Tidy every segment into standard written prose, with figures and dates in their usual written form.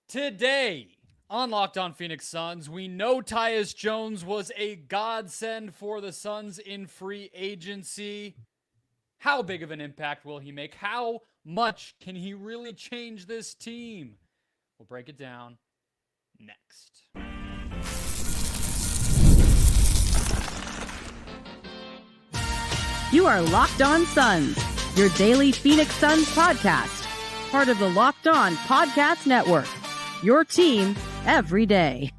Today on Locked On Phoenix Suns, we know Tyus Jones was a godsend for the Suns in free agency. How big of an impact will he make? How much can he really change this team? We'll break it down next. You are Locked On Suns, your daily Phoenix Suns podcast, part of the Locked On Podcast Network, your team every day.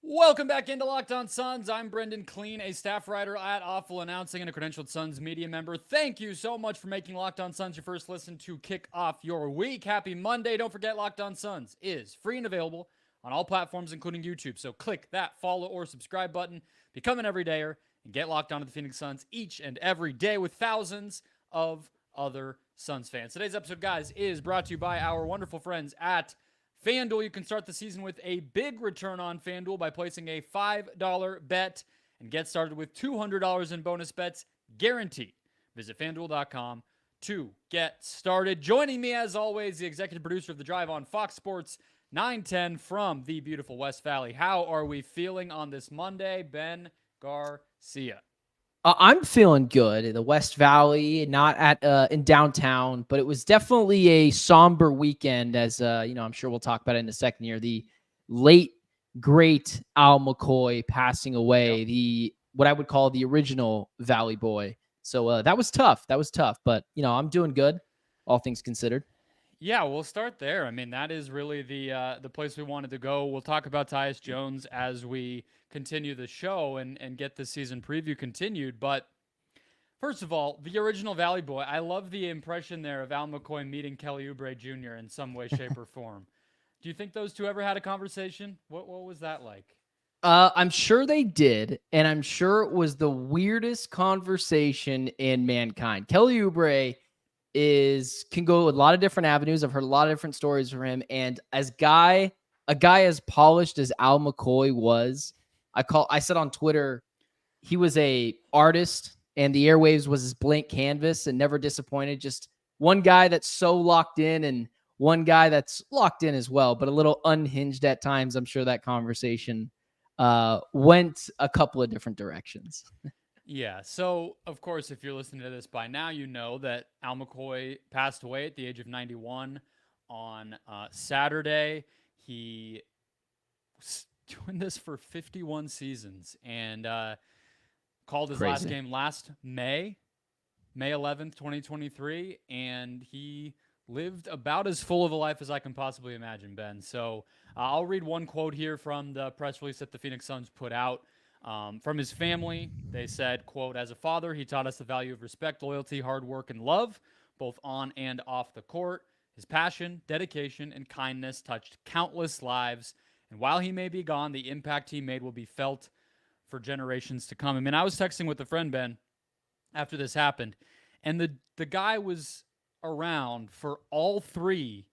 Welcome back into Locked On Suns. I'm Brendon, Kleen, a staff writer at Awful Announcing and a credentialed Suns media member. Thank you so much for making Locked On Suns your first listen to kick off your week. Happy Monday. Don't forget, Locked On Suns is free and available on all platforms, including YouTube. So click that follow or subscribe button, become an everydayer, and get locked on to the Phoenix Suns each and every day with thousands of other Suns fans. Today's episode, guys, is brought to you by our wonderful friends at FanDuel. You can start the season with a big return on FanDuel by placing a $5 bet and get started with $200 in bonus bets guaranteed. Visit FanDuel.com to get started. Joining me, as always, the executive producer of The Drive on Fox Sports 910 from the beautiful West Valley. How are we feeling on this Monday, Ben Garcia? I'm feeling good. The West Valley, not at in downtown, but it was definitely a somber weekend. As I'm sure we'll talk about it in a second here. The late great Al McCoy passing away, the what I would call the original Valley boy. So that was tough. But I'm doing good, all things considered. Yeah, we'll start there. I mean, that is really the place we wanted to go. We'll talk about Tyus Jones as we continue the show and get the season preview continued. But first of all, the original Valley Boy, I love the impression there of Al McCoy meeting Kelly Oubre Jr. in some way, shape, or form. Do you think those two ever had a conversation? What was that like? I'm sure they did, and I'm sure it was the weirdest conversation in mankind. Kelly Oubre can go a lot of different avenues. I've heard a lot of different stories from him. And a guy as polished as Al McCoy was, I said on Twitter, he was a artist and the airwaves was his blank canvas and never disappointed. Just one guy that's so locked in and one guy that's locked in as well, but a little unhinged at times. I'm sure that conversation went a couple of different directions. Yeah, so, of course, if you're listening to this by now, you know that Al McCoy passed away at the age of 91 on Saturday. He was doing this for 51 seasons and called his last game last May 11th, 2023, and he lived about as full of a life as I can possibly imagine, Ben. So I'll read one quote here from the press release that the Phoenix Suns put out. From his family, they said, quote, "As a father, he taught us the value of respect, loyalty, hard work, and love, both on and off the court. His passion, dedication, and kindness touched countless lives. And while he may be gone, the impact he made will be felt for generations to come." I mean, I was texting with a friend, Ben, after this happened, and the guy was around for all three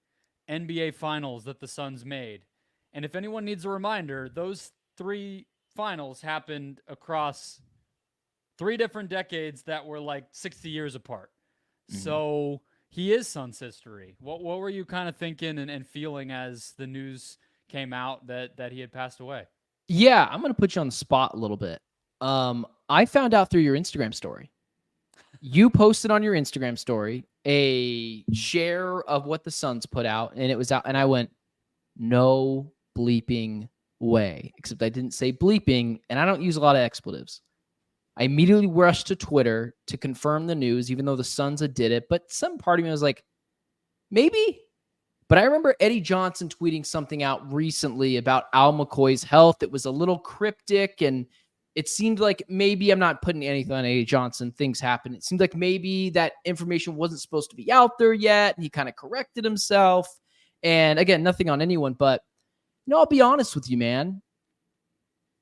NBA finals that the Suns made. And if anyone needs a reminder, those three finals happened across three different decades that were like 60 years apart. Mm-hmm. So he is Suns history. What were you kind of thinking and feeling as the news came out that he had passed away? Yeah, I'm going to put you on the spot a little bit. I found out through your Instagram story. You posted on your Instagram story a share of what the Suns put out, and it was out, and I went, no bleeping way, except I didn't say bleeping, and I don't use a lot of expletives. I immediately rushed to Twitter to confirm the news, even though the Suns had did it, but some part of me was like, maybe? But I remember Eddie Johnson tweeting something out recently about Al McCoy's health. It was a little cryptic, and it seemed like maybe, I'm not putting anything on Eddie Johnson, things happen. It seemed like maybe that information wasn't supposed to be out there yet, and he kind of corrected himself. And again, nothing on anyone, but I'll be honest with you, man.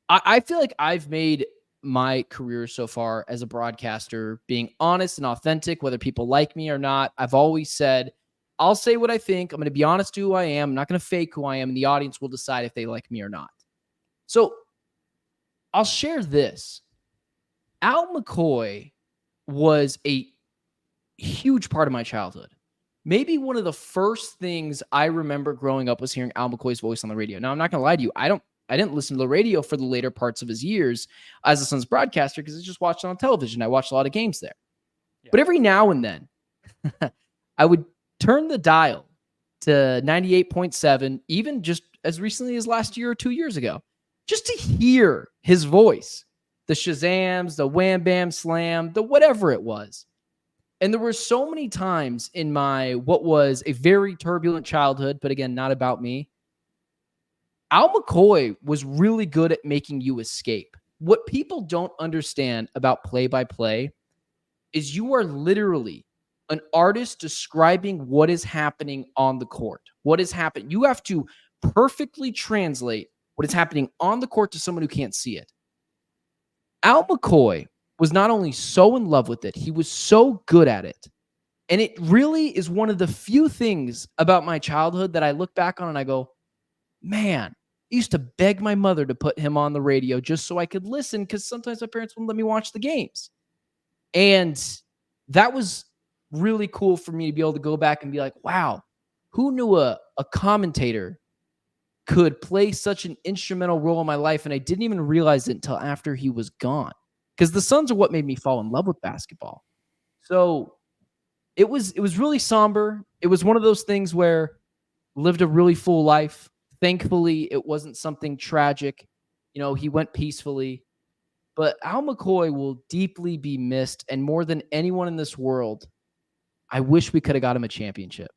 I feel like I've made my career so far as a broadcaster being honest and authentic, whether people like me or not. I've always said, I'll say what I think. I'm going to be honest to who I am. I'm not going to fake who I am, and the audience will decide if they like me or not. So I'll share this. Al McCoy was a huge part of my childhood. maybe one of the first things I remember growing up was hearing Al McCoy's voice on the radio. Now, I'm not going to lie to you. I didn't listen to the radio for the later parts of his years as a Suns broadcaster because I just watched it on television. I watched a lot of games there. Yeah. But every now and then, I would turn the dial to 98.7, even just as recently as last year or 2 years ago, just to hear his voice, the Shazams, the Wham Bam Slam, the whatever it was. And there were so many times in my what was a very turbulent childhood, but again, not about me. Al McCoy was really good at making you escape. What people don't understand about play-by-play is you are literally an artist describing what is happening on the court. What is happening? You have to perfectly translate what is happening on the court to someone who can't see it. Al McCoy was not only so in love with it, he was so good at it. And it really is one of the few things about my childhood that I look back on and I go, man, I used to beg my mother to put him on the radio just so I could listen because sometimes my parents wouldn't let me watch the games. And that was really cool for me to be able to go back and be like, wow, who knew a commentator could play such an instrumental role in my life? And I didn't even realize it until after he was gone. Because the Suns are what made me fall in love with basketball. So it was really somber. It was one of those things where I lived a really full life. Thankfully, it wasn't something tragic. You know, he went peacefully. But Al McCoy will deeply be missed. And more than anyone in this world, I wish we could have got him a championship.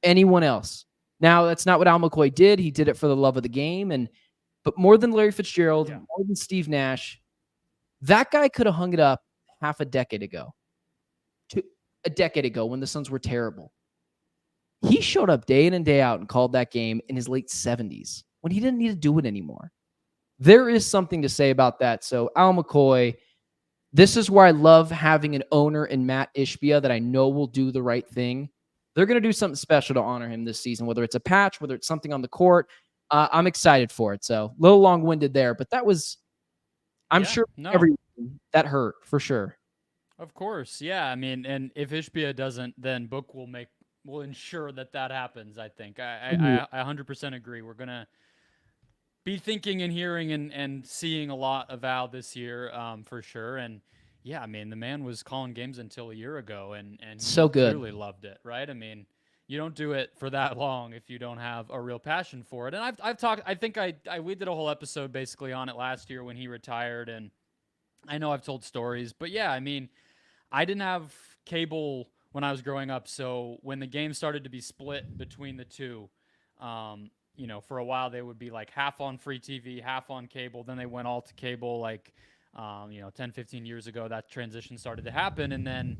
Anyone else. Now, that's not what Al McCoy did. He did it for the love of the game. But more than Larry Fitzgerald, more than Steve Nash, that guy could have hung it up half a decade ago. A decade ago when the Suns were terrible. He showed up day in and day out and called that game in his late 70s when he didn't need to do it anymore. There is something to say about that. So Al McCoy, this is where I love having an owner in Matt Ishbia that I know will do the right thing. They're going to do something special to honor him this season, whether it's a patch, whether it's something on the court. I'm excited for it. So a little long-winded there, but that was, I'm sure everyone that hurt for sure. Of course. Yeah. I mean, and if Ishbia doesn't, then Book will ensure that happens. I think I 100% agree. We're going to be thinking and hearing and seeing a lot of Al this year for sure. And yeah, I mean, the man was calling games until a year ago and so good. Really loved it. Right. I mean, you don't do it for that long if you don't have a real passion for it. And I've talked, I think we did a whole episode basically on it last year when he retired, and I know I've told stories, but yeah, I mean, I didn't have cable when I was growing up. So when the game started to be split between the two, you know, for a while they would be like half on free TV, half on cable. Then they went all to cable, like, you know, 10, 15 years ago, that transition started to happen. And then,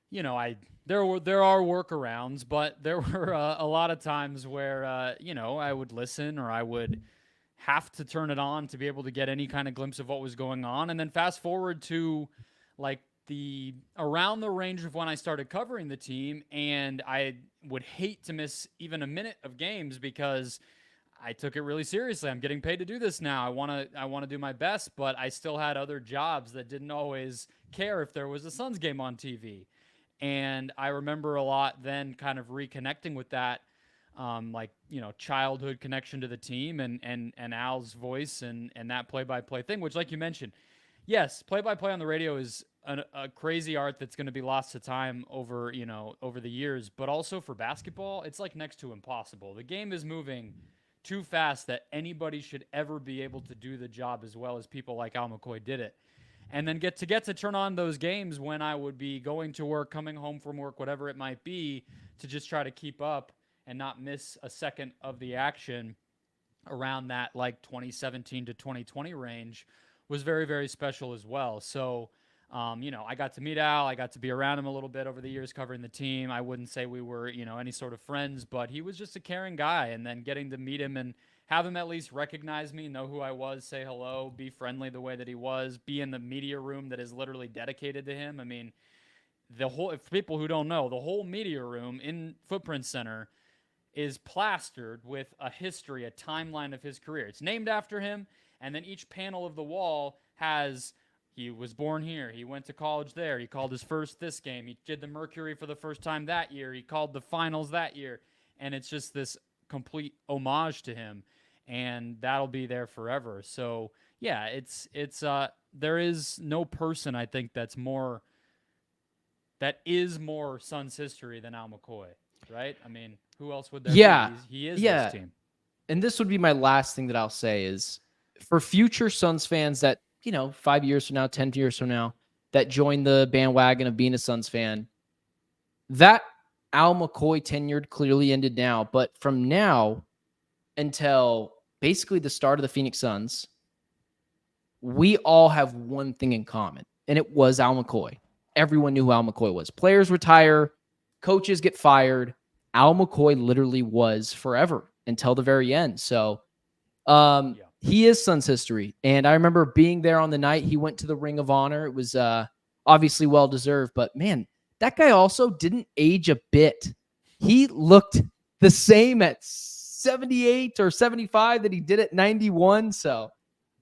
you know, there are workarounds, but there were a lot of times where, you know, I would listen or I would have to turn it on to be able to get any kind of glimpse of what was going on. And then fast forward to like around the range of when I started covering the team, and I would hate to miss even a minute of games because I took it really seriously. I'm getting paid to do this now. I want to do my best, but I still had other jobs that didn't always care if there was a Suns game on TV. And I remember a lot then kind of reconnecting with that, like, you know, childhood connection to the team and Al's voice and that play-by-play thing, which, like you mentioned, yes, play-by-play on the radio is a crazy art that's going to be lost to time over the years, but also for basketball, it's like next to impossible. The game is moving too fast that anybody should ever be able to do the job as well as people like Al McCoy did it. And then get to turn on those games when I would be going to work, coming home from work, whatever it might be, to just try to keep up and not miss a second of the action around that like 2017 to 2020 range was very, very special as well. So, you know, I got to meet Al. I got to be around him a little bit over the years covering the team. I wouldn't say we were, you know, any sort of friends, but he was just a caring guy. And then getting to meet him and have him at least recognize me, know who I was, say hello, be friendly the way that he was, be in the media room that is literally dedicated to him. I mean, for people who don't know, the whole media room in Footprint Center is plastered with a history, a timeline of his career. It's named after him. And then each panel of the wall has He was born here. He went to college there. He called his first this game. He did the Mercury for the first time that year. He called the finals that year. And it's just this complete homage to him. And that'll be there forever. So, yeah, there is no person, I think, that is more Suns history than Al McCoy, right? I mean, who else would there be? He is this team. And this would be my last thing that I'll say is for future Suns fans that, 5 years from now, 10 years from now, that join the bandwagon of being a Suns fan, that Al McCoy tenured clearly ended now. But from now until basically the start of the Phoenix Suns, we all have one thing in common, and it was Al McCoy. Everyone knew who Al McCoy was. Players retire, coaches get fired. Al McCoy literally was forever until the very end. So he is Suns history. And I remember being there on the night he went to the Ring of Honor. It was obviously well-deserved. But, man, that guy also didn't age a bit. He looked the same at 78 or 75 that he did at 91. So,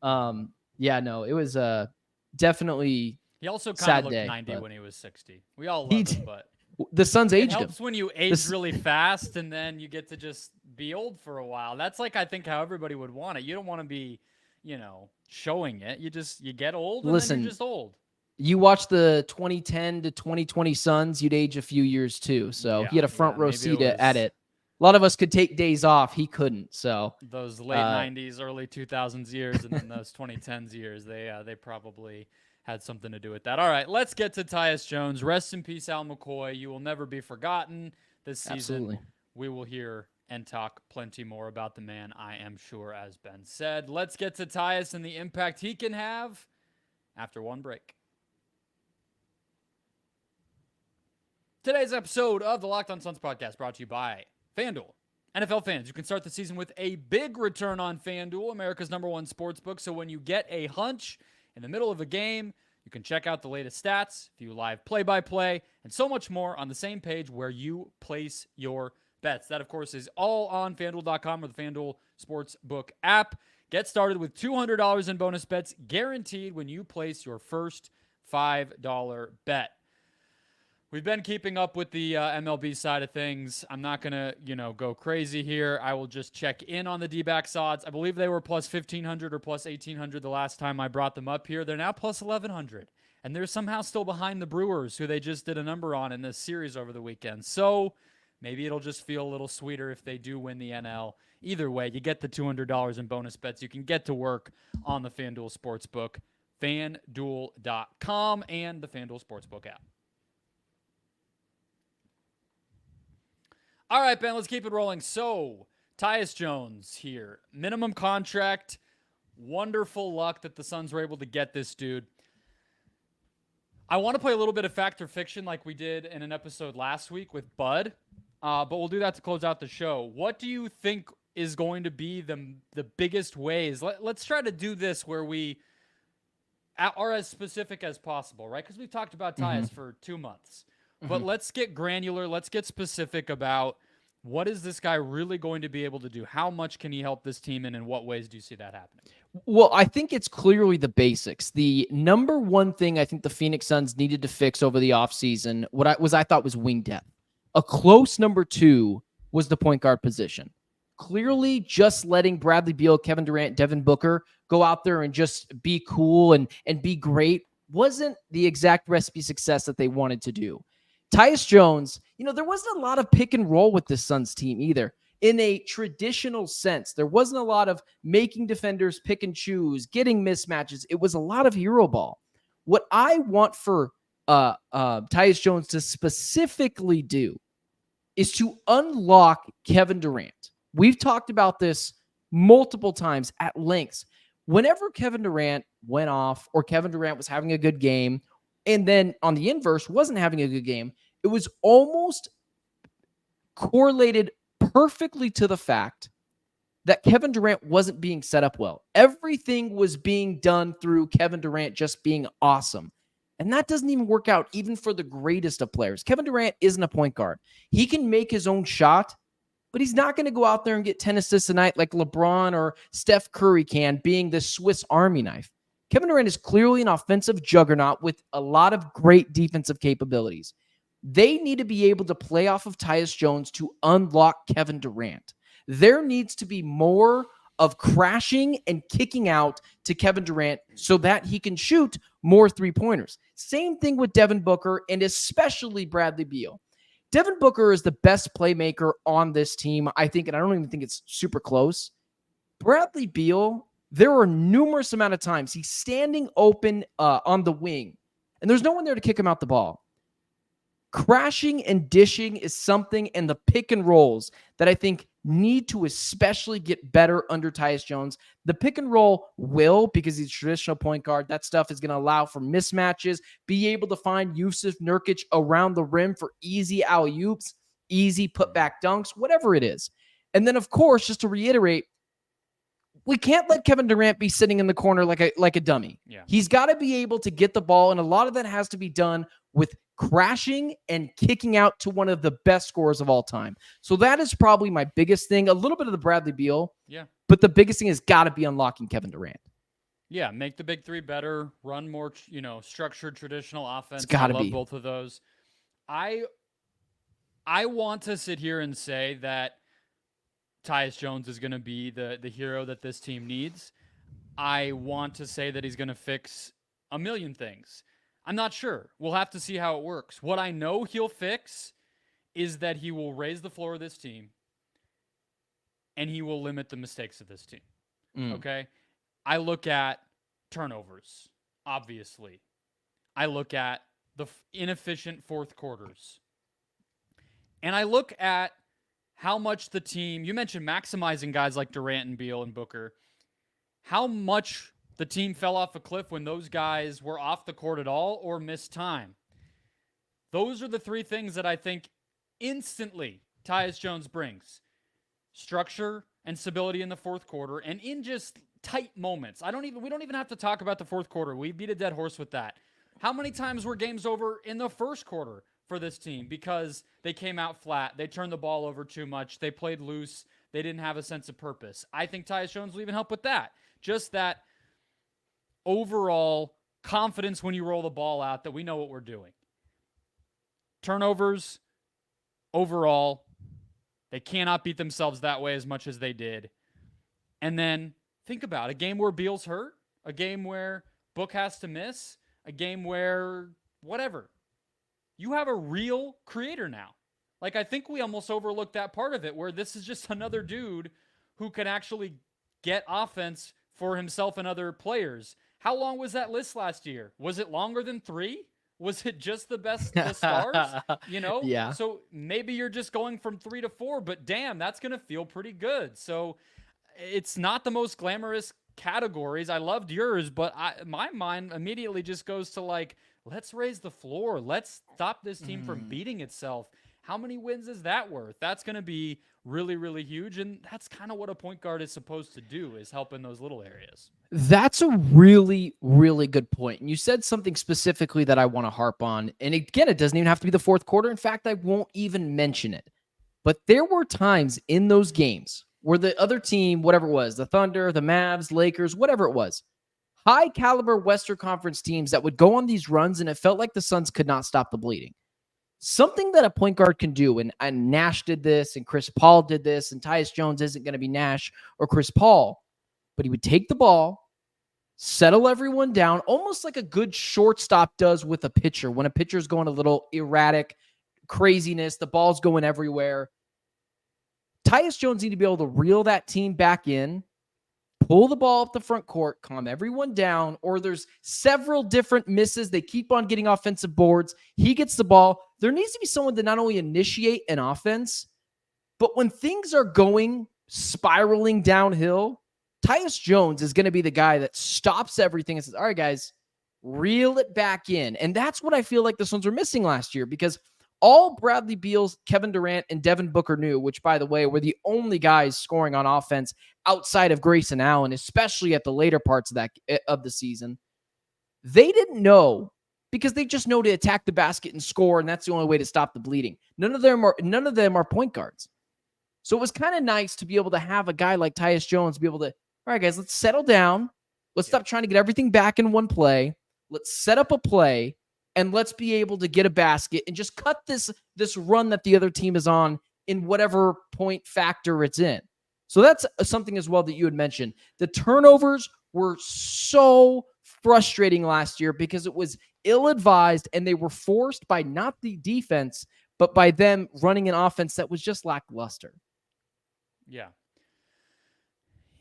it was definitely he also kind sad of looked day, 90 when he was 60. We all love him, but the Suns aged him. It helps when you age really fast and then you get to just be old for a while. That's I think how everybody would want it. You don't want to be, showing it. You get old and then you're just old. You watch the 2010 to 2020 Suns, you'd age a few years too. So he had a front row seat at it. A lot of us could take days off. He couldn't. So those late 90s, early 2000s years, and then those 2010s years, they probably had something to do with that. All right, let's get to Tyus Jones. Rest in peace, Al McCoy. You will never be forgotten this season. Absolutely. We will hear and talk plenty more about the man, I am sure, as Ben said. Let's get to Tyus and the impact he can have after one break. Today's episode of the Locked On Suns podcast brought to you by FanDuel. NFL fans, you can start the season with a big return on FanDuel, America's #1 sportsbook. So when you get a hunch in the middle of a game, you can check out the latest stats, view live play-by-play, and so much more on the same page where you place your bets. That, of course, is all on FanDuel.com or the FanDuel Sportsbook app. Get started with $200 in bonus bets guaranteed when you place your first $5 bet. We've been keeping up with the MLB side of things. I'm not going to, go crazy here. I will just check in on the D-backs odds. I believe they were plus 1,500 or plus 1,800 the last time I brought them up here. They're now plus 1,100. And they're somehow still behind the Brewers, who they just did a number on in this series over the weekend. So maybe it'll just feel a little sweeter if they do win the NL. Either way, you get the $200 in bonus bets. You can get to work on the FanDuel Sportsbook, FanDuel.com, and the FanDuel Sportsbook app. All right, Ben, let's keep it rolling. So, Tyus Jones here. Minimum contract. Wonderful luck that the Suns were able to get this dude. I want to play a little bit of fact or fiction like we did in an episode last week with Bud, but we'll do that to close out the show. What do you think is going to be the biggest ways? Let's try to do this where we are as specific as possible, right? Because we've talked about Tyus for 2 months. But let's get granular. Let's get specific about what is this guy really going to be able to do? How much can he help this team, and in what ways do you see that happening? Well, I think it's clearly the basics. The number one thing I think the Phoenix Suns needed to fix over the offseason, I thought was wing depth. A close number two was the point guard position. Clearly, just letting Bradley Beal, Kevin Durant, Devin Booker go out there and just be cool and be great wasn't the exact recipe success that they wanted to do. Tyus Jones, there wasn't a lot of pick and roll with this Suns team either. In a traditional sense, there wasn't a lot of making defenders pick and choose, getting mismatches. It was a lot of hero ball. What I want for Tyus Jones to specifically do is to unlock Kevin Durant. We've talked about this multiple times at lengths. Whenever Kevin Durant went off or Kevin Durant was having a good game, and then on the inverse, wasn't having a good game, it was almost correlated perfectly to the fact that Kevin Durant wasn't being set up well. Everything was being done through Kevin Durant just being awesome. And that doesn't even work out even for the greatest of players. Kevin Durant isn't a point guard. He can make his own shot, but he's not going to go out there and get 10 assists a night like LeBron or Steph Curry can, being the Swiss Army knife. Kevin Durant is clearly an offensive juggernaut with a lot of great defensive capabilities. They need to be able to play off of Tyus Jones to unlock Kevin Durant. There needs to be more of crashing and kicking out to Kevin Durant so that he can shoot more three-pointers. Same thing with Devin Booker and especially Bradley Beal. Devin Booker is the best playmaker on this team, I think, and I don't even think it's super close. Bradley Beal, there are numerous amount of times he's standing open on the wing, and there's no one there to kick him out the ball. Crashing and dishing is something in the pick and rolls that I think need to especially get better under Tyus Jones. The pick and roll will, because he's a traditional point guard, that stuff is going to allow for mismatches, be able to find Yusuf Nurkic around the rim for easy alley-oops, easy putback dunks, whatever it is. And then, of course, just to reiterate, we can't let Kevin Durant be sitting in the corner like a dummy. Yeah. He's got to be able to get the ball, and a lot of that has to be done with crashing and kicking out to one of the best scorers of all time. So that is probably my biggest thing. A little bit of the Bradley Beal. Yeah. But the biggest thing has got to be unlocking Kevin Durant. Yeah, make the big three better, run more, structured traditional offense. It's gotta I love be. both of those. I want to sit here and say that Tyus Jones is going to be the hero that this team needs. I want to say that he's going to fix a million things. I'm not sure. We'll have to see how it works. What I know he'll fix is that he will raise the floor of this team and he will limit the mistakes of this team. Okay? I look at turnovers, obviously. I look at the inefficient fourth quarters. And I look at how much the team, you mentioned maximizing guys like Durant and Beal and Booker, how much the team fell off a cliff when those guys were off the court at all or missed time. Those are the three things that I think instantly Tyus Jones brings. Structure and stability in the fourth quarter and in just tight moments. We don't even have to talk about the fourth quarter. We beat a dead horse with that. How many times were games over in the first quarter for this team because they came out flat, they turned the ball over too much, they played loose, they didn't have a sense of purpose? I think Tyus Jones will even help with that. Just that overall confidence when you roll the ball out that we know what we're doing. Turnovers, overall, they cannot beat themselves that way as much as they did. And then think about a game where Beal's hurt, a game where Book has to miss, a game where whatever. You have a real creator now. Like, I think we almost overlooked that part of it where this is just another dude who can actually get offense for himself and other players. How long was that list last year? Was it longer than 3? Was it just the stars? Yeah. So maybe you're just going from 3 to 4, but damn, that's going to feel pretty good. So it's not the most glamorous categories. I loved yours, but my mind immediately just goes to like, let's raise the floor. Let's stop this team from beating itself. How many wins is that worth? That's going to be really, really huge. And that's kind of what a point guard is supposed to do, is help in those little areas. That's a really, really good point. And you said something specifically that I want to harp on. And again, it doesn't even have to be the fourth quarter. In fact, I won't even mention it. But there were times in those games where the other team, whatever it was, the Thunder, the Mavs, Lakers, whatever it was, high caliber Western Conference teams that would go on these runs, and it felt like the Suns could not stop the bleeding. Something that a point guard can do, and Nash did this, and Chris Paul did this, and Tyus Jones isn't going to be Nash or Chris Paul, but he would take the ball, settle everyone down, almost like a good shortstop does with a pitcher. When a pitcher's going a little erratic, craziness, the ball's going everywhere. Tyus Jones needs to be able to reel that team back in, pull the ball up the front court, calm everyone down, or there's several different misses. They keep on getting offensive boards. He gets the ball. There needs to be someone to not only initiate an offense, but when things are going spiraling downhill, Tyus Jones is going to be the guy that stops everything and says, all right, guys, reel it back in. And that's what I feel like the Suns were missing last year, because all Bradley Beal, Kevin Durant, and Devin Booker knew, which, by the way, were the only guys scoring on offense outside of Grayson Allen, especially at the later parts of the season. They didn't know, because they just know to attack the basket and score, and that's the only way to stop the bleeding. None of them are point guards. So it was kind of nice to be able to have a guy like Tyus Jones be able to, all right, guys, let's settle down. Let's stop trying to get everything back in one play. Let's set up a play, and let's be able to get a basket and just cut this run that the other team is on in whatever point factor it's in. So that's something as well that you had mentioned. The turnovers were so frustrating last year because it was ill-advised, and they were forced by not the defense, but by them running an offense that was just lackluster. Yeah.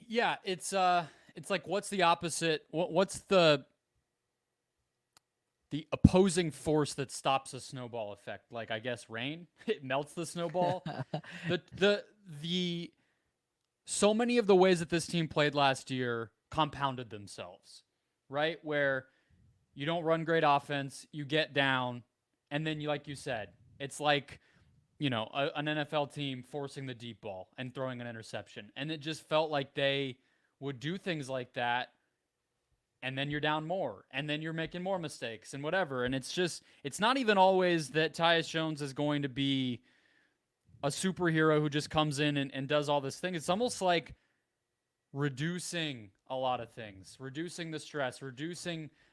Yeah, it's like, what's the opposite? What's the opposing force that stops a snowball effect? Like, I guess rain. It melts the snowball. the so many of the ways that this team played last year compounded themselves, right? Where you don't run great offense, you get down, and then like you said, it's like, an NFL team forcing the deep ball and throwing an interception. And it just felt like they would do things like that, and then you're down more, and then you're making more mistakes and whatever. And it's not even always that Tyus Jones is going to be a superhero who just comes in and does all this thing. It's almost like reducing a lot of things, reducing the stress,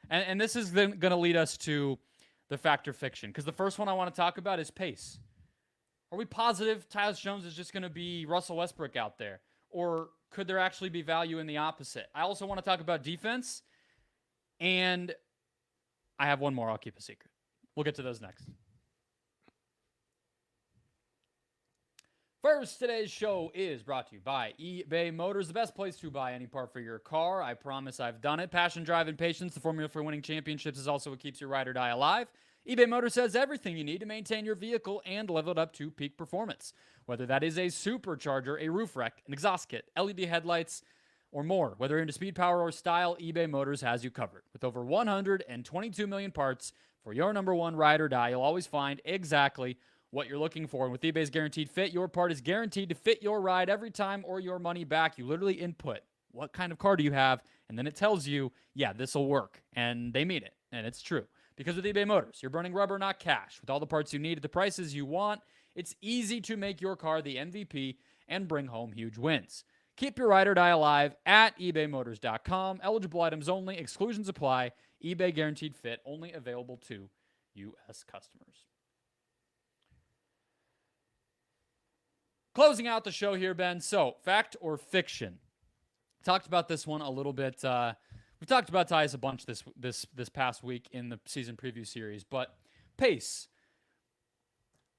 and this is then going to lead us to the fact or fiction, because the first one I want to talk about is pace. Are we positive Tyus Jones is just going to be Russell Westbrook out there? Or could there actually be value in the opposite? I also want to talk about defense, and I have one more. I'll keep a secret. We'll get to those next. First, today's show is brought to you by eBay Motors, the best place to buy any part for your car. I promise I've done it. Passion, drive, and patience, the formula for winning championships, is also what keeps your ride or die alive. eBay Motors has everything you need to maintain your vehicle and level it up to peak performance. Whether that is a supercharger, a roof rack, an exhaust kit, LED headlights, or more. Whether into speed, power, or style, eBay Motors has you covered. With over 122 million parts for your number one ride or die, you'll always find exactly what you're looking for. And with eBay's Guaranteed Fit, your part is guaranteed to fit your ride every time or your money back. You literally input what kind of car do you have, and then it tells you, yeah, this will work. And they mean it, and it's true. Because with eBay Motors, you're burning rubber, not cash. With all the parts you need at the prices you want, it's easy to make your car the MVP and bring home huge wins. Keep your ride or die alive at ebaymotors.com. Eligible items only. Exclusions apply. eBay Guaranteed Fit, only available to U.S. customers. Closing out the show here, Ben. So, fact or fiction? Talked about this one a little bit. We talked about Tyus a bunch this past week in the season preview series, but pace.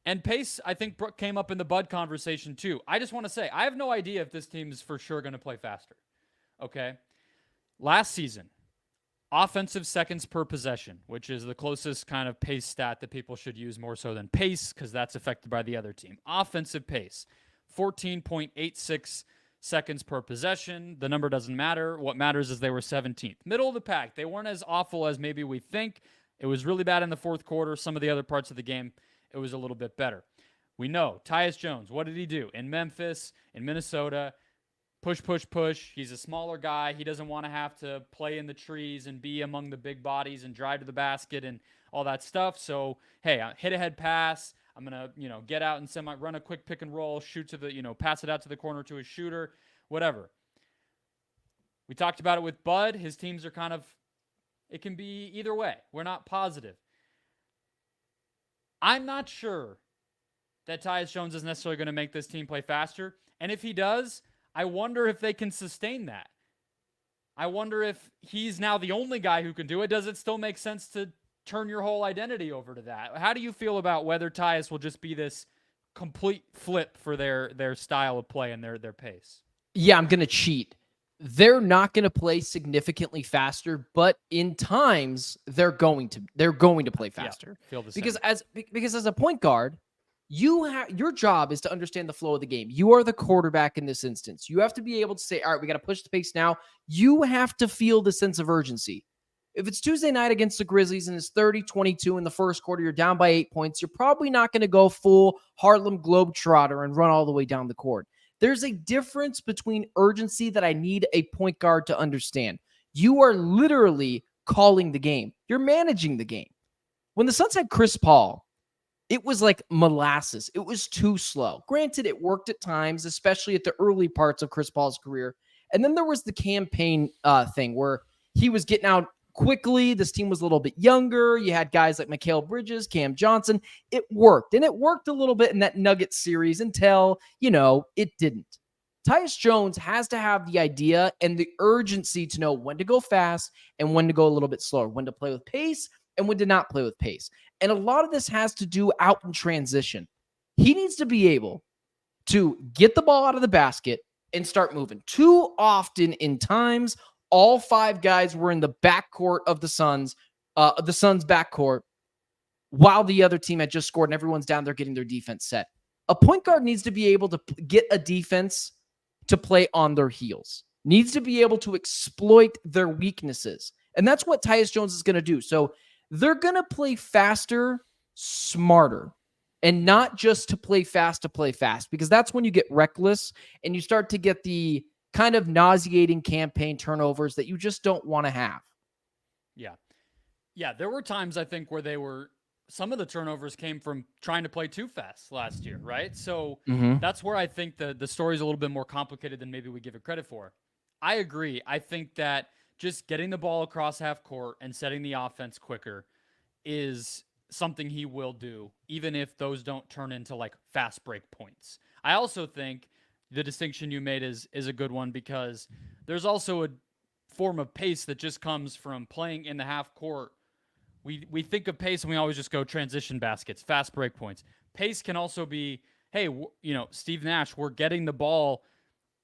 And pace, I think, came up in the Bud conversation too. I just want to say, I have no idea if this team is for sure going to play faster. Okay? Last season, offensive seconds per possession, which is the closest kind of pace stat that people should use more so than pace, because that's affected by the other team. Offensive pace, 14.86 seconds per possession. The number doesn't matter. What matters is they were 17th. Middle of the pack. They weren't as awful as maybe we think. It was really bad in the fourth quarter. Some of the other parts of the game, it was a little bit better. We know Tyus Jones, what did he do? In Memphis, in Minnesota, push, push, push. He's a smaller guy. He doesn't want to have to play in the trees and be among the big bodies and drive to the basket and all that stuff. So, hey, hit a head pass. I'm going to, get out and run a quick pick and roll, shoot to the, pass it out to the corner to a shooter, whatever. We talked about it with Bud. His teams are kind of, it can be either way. We're not positive. I'm not sure that Tyus Jones is necessarily going to make this team play faster. And if he does, I wonder if they can sustain that. I wonder if he's now the only guy who can do it. Does it still make sense to turn your whole identity over to that? How do you feel about whether Tyus will just be this complete flip for their style of play and their pace? Yeah, I'm going to cheat. They're not going to play significantly faster, but in times they're going to play faster. Yeah, feel the because same. Because as a point guard, your job is to understand the flow of the game. You are the quarterback in this instance. You have to be able to say, all right, we got to push the pace now. You have to feel the sense of urgency. If it's Tuesday night against the Grizzlies and it's 30-22 in the first quarter, you're down by 8 points, you're probably not going to go full Harlem Globetrotter and run all the way down the court. There's a difference between urgency that I need a point guard to understand. You are literally calling the game. You're managing the game. When the Suns had Chris Paul, it was like molasses. It was too slow. Granted, it worked at times, especially at the early parts of Chris Paul's career. And then there was the campaign thing where he was getting out quickly. This team was a little bit younger. You had guys like Mikal Bridges, Cam Johnson. It worked. And it worked a little bit in that Nuggets series until, it didn't. Tyus Jones has to have the idea and the urgency to know when to go fast and when to go a little bit slower, when to play with pace and when to not play with pace. And a lot of this has to do out in transition. He needs to be able to get the ball out of the basket and start moving. Too often in times, all 5 guys were in the backcourt of the Suns backcourt, while the other team had just scored and everyone's down there getting their defense set. A point guard needs to be able to get a defense to play on their heels, needs to be able to exploit their weaknesses. And that's what Tyus Jones is going to do. So they're going to play faster, smarter, and not just to play fast, because that's when you get reckless and you start to get the kind of nauseating campaign turnovers that you just don't want to have. Yeah, there were times I think where some of the turnovers came from trying to play too fast last year, right? So that's where I think the story's a little bit more complicated than maybe we give it credit for. I agree. I think that just getting the ball across half court and setting the offense quicker is something he will do, even if those don't turn into like fast break points. I also think the distinction you made is a good one, because there's also a form of pace that just comes from playing in the half court. We think of pace and we always just go transition baskets, fast break points. Pace can also be, hey, Steve Nash, we're getting the ball,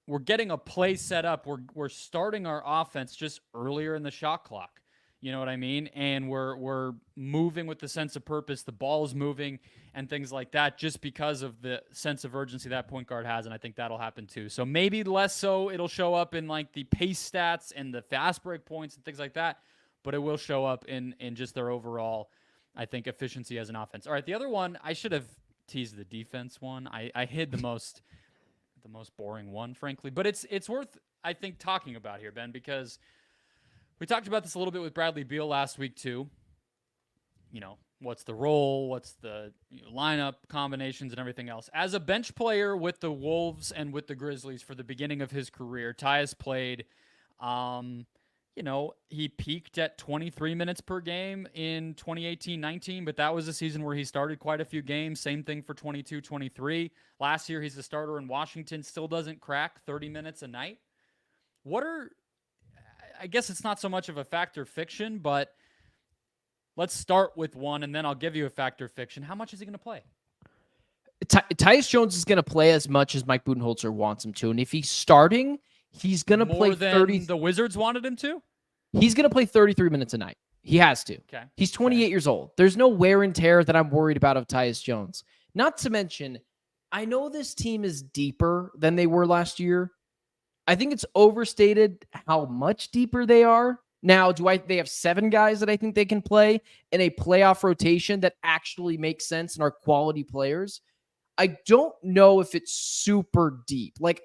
we're getting a play set up, we're starting our offense just earlier in the shot clock. You know what I mean? And we're moving with the sense of purpose. The ball is moving and things like that, just because of the sense of urgency that point guard has. And I think that'll happen too. So maybe less so it'll show up in like the pace stats and the fast break points and things like that, but it will show up in just their overall, I think, efficiency as an offense. All right, the other one, I should have teased the defense one. I hid the most boring one, frankly. But it's worth, I think, talking about here, Ben, because we talked about this a little bit with Bradley Beal last week too. What's the role? What's the lineup combinations and everything else? As a bench player with the Wolves and with the Grizzlies for the beginning of his career, Tyus played, he peaked at 23 minutes per game in 2018-19, but that was a season where he started quite a few games. Same thing for 22-23. Last year, he's a starter in Washington, still doesn't crack 30 minutes a night. I guess it's not so much of a fact or fiction, but let's start with one, and then I'll give you a fact or fiction. How much is he going to play? Tyus Jones is going to play as much as Mike Budenholzer wants him to, and if he's starting, he's going to play 30. The Wizards wanted him to? He's going to play 33 minutes a night. He has to. Okay. He's 28 years old. There's no wear and tear that I'm worried about of Tyus Jones. Not to mention, I know this team is deeper than they were last year. I think it's overstated how much deeper they are. Now, they have 7 guys that I think they can play in a playoff rotation that actually makes sense and are quality players. I don't know if it's super deep. Like,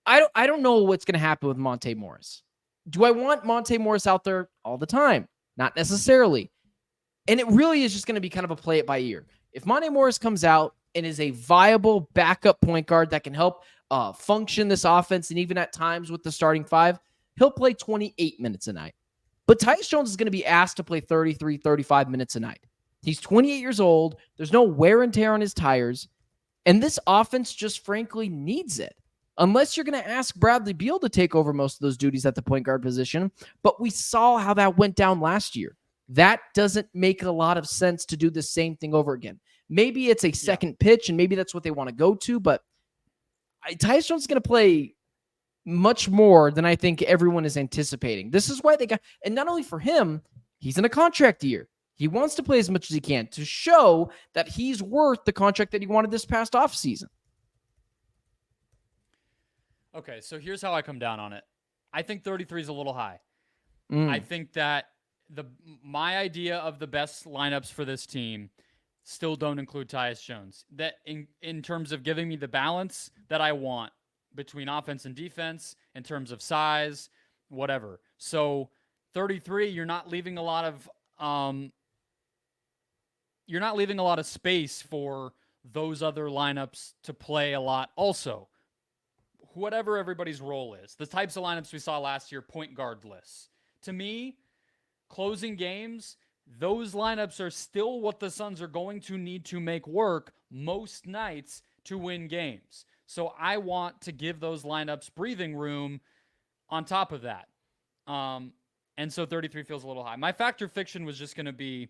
I don't know what's going to happen with Monte Morris. Do I want Monte Morris out there all the time? Not necessarily. And it really is just going to be kind of a play it by ear. If Monte Morris comes out and is a viable backup point guard that can help function this offense, and even at times with the starting 5, he'll play 28 minutes a night. But Tyus Jones is going to be asked to play 33, 35 minutes a night. He's 28 years old. There's no wear and tear on his tires. And this offense just frankly needs it. Unless you're going to ask Bradley Beal to take over most of those duties at the point guard position. But we saw how that went down last year. That doesn't make a lot of sense to do the same thing over again. Maybe it's a second pitch, and maybe that's what they want to go to. But Tyus Jones is going to play much more than I think everyone is anticipating. This is why they got, and not only for him, he's in a contract year. He wants to play as much as he can to show that he's worth the contract that he wanted this past offseason. Okay, so here's how I come down on it. I think 33 is a little high. I think that my idea of the best lineups for this team still don't include Tyus Jones. That in terms of giving me the balance that I want between offense and defense, in terms of size, whatever. So 33, you're not leaving a lot of space for those other lineups to play a lot also. Whatever everybody's role is. The types of lineups we saw last year, point guard lists. to me, closing games, those lineups are still what the Suns are going to need to make work most nights to win games. So I want to give those lineups breathing room on top of that. And so 33 feels a little high. My factor fiction was just going to be,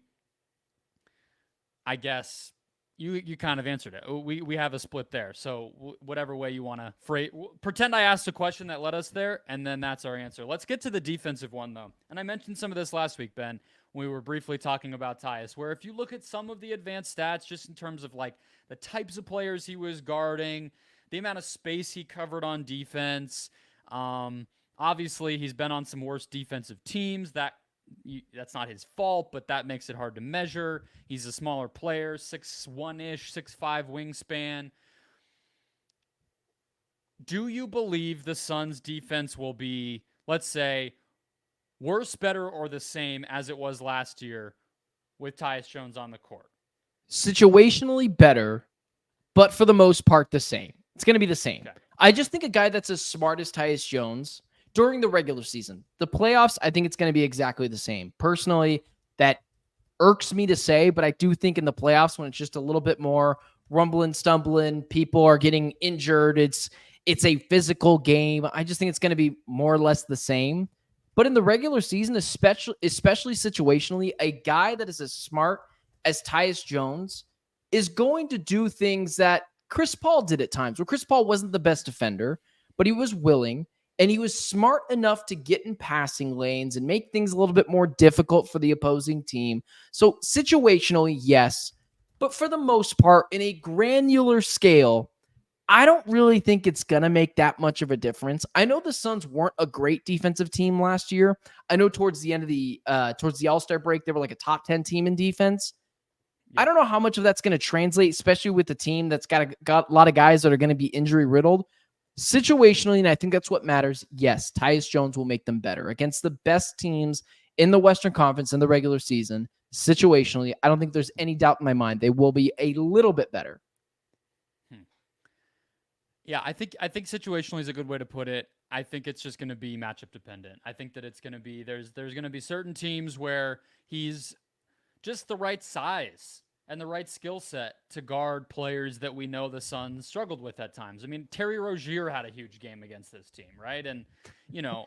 I guess, you kind of answered it. We have a split there. So whatever way you want to phrase, pretend I asked a question that led us there, and then that's our answer. Let's get to the defensive one, though. And I mentioned some of this last week, Ben, when we were briefly talking about Tyus, where if you look at some of the advanced stats, just in terms of like the types of players he was guarding, the amount of space he covered on defense, obviously he's been on some worse defensive teams. That's not his fault, but that makes it hard to measure. He's a smaller player, 6'1"-ish, 6'5" wingspan. Do you believe the Suns' defense will be, let's say, worse, better, or the same as it was last year with Tyus Jones on the court? Situationally better, but for the most part the same. It's going to be the same. Okay. I just think a guy that's as smart as Tyus Jones during the regular season, the playoffs, I think it's going to be exactly the same. Personally, that irks me to say, but I do think in the playoffs when it's just a little bit more rumbling, stumbling, people are getting injured, it's a physical game. I just think it's going to be more or less the same. But in the regular season, especially situationally, a guy that is as smart as Tyus Jones is going to do things that Chris Paul did at times, where Chris Paul wasn't the best defender, but he was willing. And he was smart enough to get in passing lanes and make things a little bit more difficult for the opposing team. So situationally, yes. But for the most part, in a granular scale, I don't really think it's going to make that much of a difference. I know the Suns weren't a great defensive team last year. I know towards the end of towards the All-Star break, they were like a top 10 team in defense. Yeah. I don't know how much of that's going to translate, especially with the team that's got a lot of guys that are going to be injury riddled. Situationally, and I think that's what matters, yes, Tyus Jones will make them better. Against the best teams in the Western Conference in the regular season, situationally, I don't think there's any doubt in my mind they will be a little bit better. Yeah, I think situationally is a good way to put it. I think it's just going to be matchup dependent. I think that it's going to be, there's going to be certain teams where he's just the right size and the right skill set to guard players that we know the Suns struggled with at times. I mean, Terry Rozier had a huge game against this team, right? And,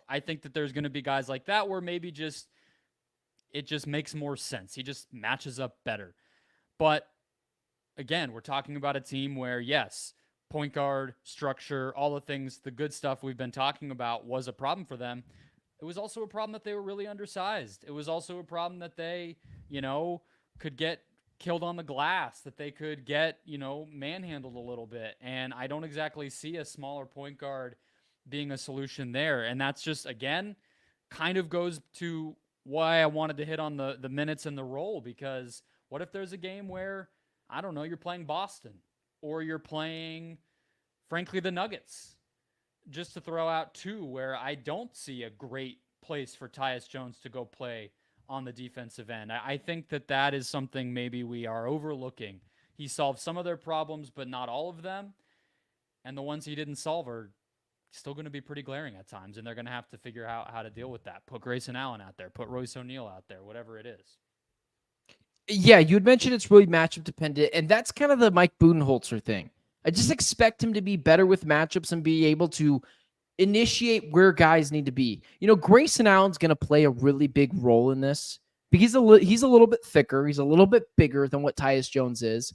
I think that there's going to be guys like that where maybe it just makes more sense. He just matches up better. But, again, we're talking about a team where, yes, point guard, structure, all the things, the good stuff we've been talking about was a problem for them. It was also a problem that they were really undersized. It was also a problem that they, could get killed on the glass, that they could get, manhandled a little bit. And I don't exactly see a smaller point guard being a solution there. And that's just, again, kind of goes to why I wanted to hit on the minutes and the role, because what if there's a game where, I don't know, you're playing Boston or you're playing, frankly, the Nuggets, just to throw out two where I don't see a great place for Tyus Jones to go play on the defensive end. I think that is something maybe we are overlooking. He solved some of their problems, but not all of them. And the ones he didn't solve are still going to be pretty glaring at times, and they're going to have to figure out how to deal with that. Put Grayson Allen out there, put Royce O'Neal out there, whatever it is. Yeah, you had mentioned it's really matchup dependent, and that's kind of the Mike Budenholzer thing. I just expect him to be better with matchups and be able to initiate where guys need to be. Grayson Allen's going to play a really big role in this because he's a little bit thicker. He's a little bit bigger than what Tyus Jones is.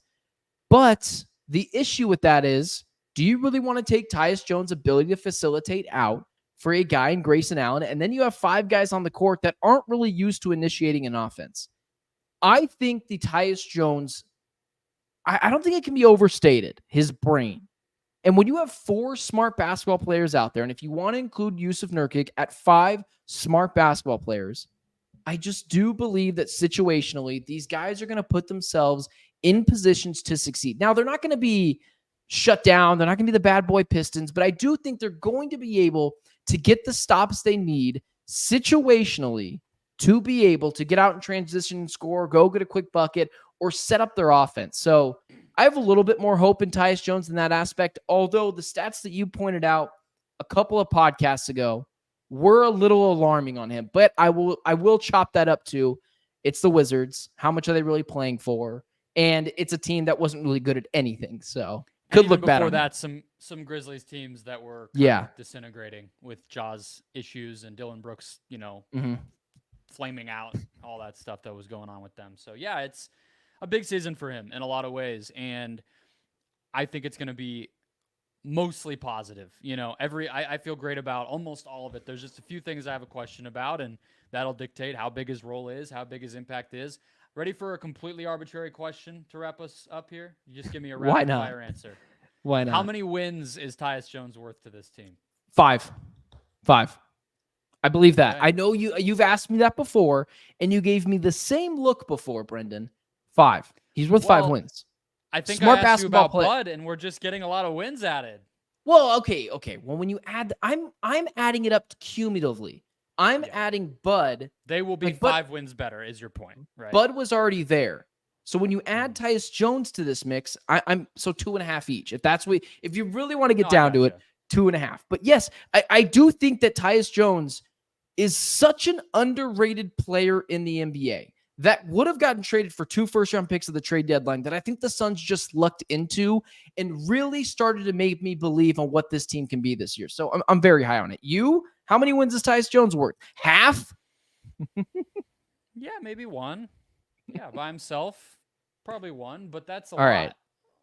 But the issue with that is, do you really want to take Tyus Jones' ability to facilitate out for a guy in Grayson Allen? And then you have 5 guys on the court that aren't really used to initiating an offense. I think the Tyus Jones, I don't think it can be overstated, his brain. And when you have 4 smart basketball players out there, and if you want to include Yusuf Nurkic at 5 smart basketball players, I just do believe that situationally, these guys are going to put themselves in positions to succeed. Now, they're not going to be shut down. They're not going to be the bad boy Pistons, but I do think they're going to be able to get the stops they need situationally to be able to get out in transition and score, go get a quick bucket, or set up their offense. So I have a little bit more hope in Tyus Jones in that aspect, although the stats that you pointed out a couple of podcasts ago were a little alarming on him. But I will chop that up to it's the Wizards. How much are they really playing for? And it's a team that wasn't really good at anything. So could look bad before on that, some Grizzlies teams that were disintegrating with Jaws issues and Dylan Brooks, flaming out, all that stuff that was going on with them. So yeah, it's a big season for him in a lot of ways, and I think it's going to be mostly positive. I feel great about almost all of it. There's just a few things I have a question about, and that'll dictate how big his role is, how big his impact is. Ready for a completely arbitrary question to wrap us up here? You just give me a rapid fire answer. Why not? How many wins is Tyus Jones worth to this team? 5. I believe that. Okay. I know you've asked me that before, and you gave me the same look before, Brendon. 5. He's worth 5 wins. I think Smart I asked you basketball about play. Bud, and we're just getting a lot of wins added. Well, okay. Well, when you add, I'm adding it up cumulatively. I'm adding Bud. They will be 5 wins better, is your point, right? Bud was already there. So when you add Tyus Jones to this mix, I'm so 2.5 each. If you really want to get down to it, 2.5. But yes, I do think that Tyus Jones is such an underrated player in the NBA that would have gotten traded for 2 first-round picks at the trade deadline that I think the Suns just lucked into and really started to make me believe on what this team can be this year. So I'm very high on it. How many wins is Tyus Jones worth? Half? Yeah, maybe 1. Yeah, by himself, probably 1, but that's a lot. Right.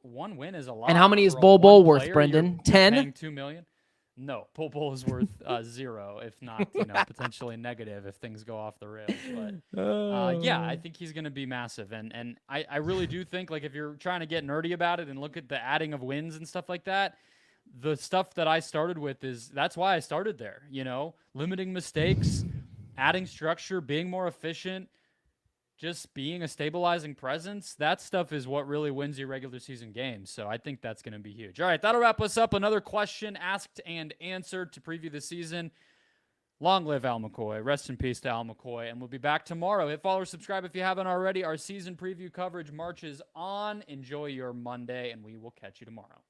1 win is a lot. And how many is Bol worth, Brendon? 10? Paying $2 million? No, Bol is worth 0, if not, potentially negative if things go off the rails. But yeah, I think he's going to be massive, and I really do think, like, if you're trying to get nerdy about it and look at the adding of wins and stuff like that, the stuff that I started with that's why I started there. Limiting mistakes, adding structure, being more efficient, just being a stabilizing presence. That stuff is what really wins you regular season games. So I think that's going to be huge. All right, that'll wrap us up. Another question asked and answered to preview the season. Long live Al McCoy. Rest in peace to Al McCoy. And we'll be back tomorrow. Hit follow or subscribe if you haven't already. Our season preview coverage marches on. Enjoy your Monday, and we will catch you tomorrow.